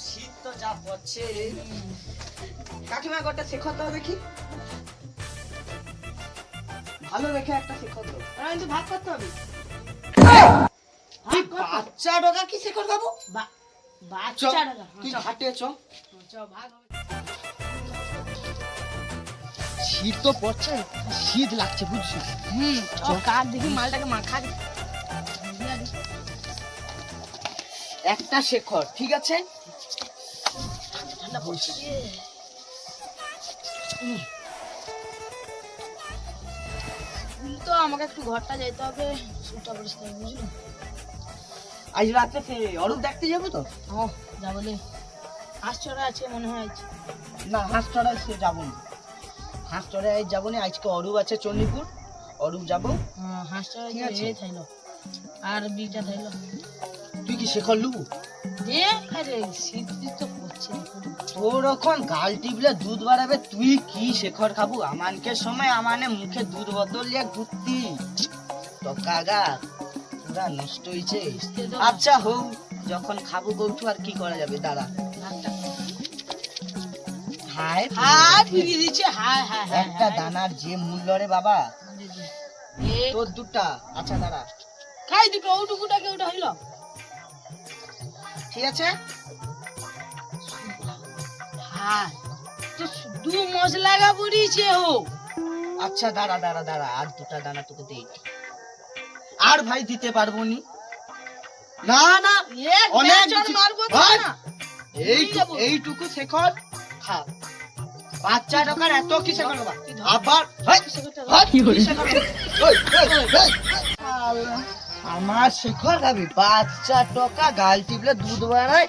শীত তো যা পড়ছে। কাকিমা গোটা শেখো তো দেখি, ভালো রেখে একটা শেখো তো। কিন্তু ভাগ করতে হবে। বাচ্চা ডগা কি শেখর খাবো? বাচ্চা তুই ঘাটে চ। ভাগ হবে। শীত তো পড়ছে, শীত লাগছে বুঝছিস? কার দেখি মালটাকে মাখা একটা শেখর, ঠিক আছে? ঠান্ডা পড়ছে। তো আমাকে একটু ঘরটা যেতে হবে, শুটা পরিষ্কার বুঝলি। আজ রাতে অরূপ দেখতে যাবো তো? ও যা বলে হাঁসচড়া আছে মনে হয় আজ। না, হাঁসটড়ায় সে যাবো না, হাঁসটড়ায় আজ যাবো না। আজকে অরূপ আছে চণ্ডীপুর, অরূপ যাবো। হাঁসচড়া ঠিক আছে। থাইলো আর বিটা থাইলো। তুই কি শেখর লুবু? আরে শীত তো পড়ছে। তোর এখন গাল টিপলে দুধ বাড়াবে, তুই কি শেখর খাবো? আমানকে সময় আমানে মুখে দুধ বোতল নিয়ে ঘুরতি তো কাগা পুরা নষ্ট হয়েছে। আচ্ছা হোক, যখন খাবো গৌঠু আর কি করা যাবে, দাঁড়া। হায় হাই ফিরিয়ে দিচ্ছে। হাই হাই হাই একটা দানার যে মূল্য রে বাবা, তোর দুটা। আচ্ছা দাঁড়া, খাই দুটো, ওটুকুটাকে ওটা হইলো। ঠিক আছে। হ্যাঁ তো শুধু মশলা পুড়িয়েছে ও। আচ্ছা দাঁড়া দাঁড়া দাঁড়া, আর দুটা দানা তোকে দেই। আর ভাই দিতে পারবো নি। না না, অনেক চড় মারবো তো ভাই, না। এইটুকু শেখর খা। বাচ্চা টাকার এত কি শেখর বাবা? আবার ভাই, ভাই, কি শেখর? ওই, ওই, ওই। আমার শেখর খাবি? বাচ্চা টাকা গাল টিপলে দুধ বাড়ায়।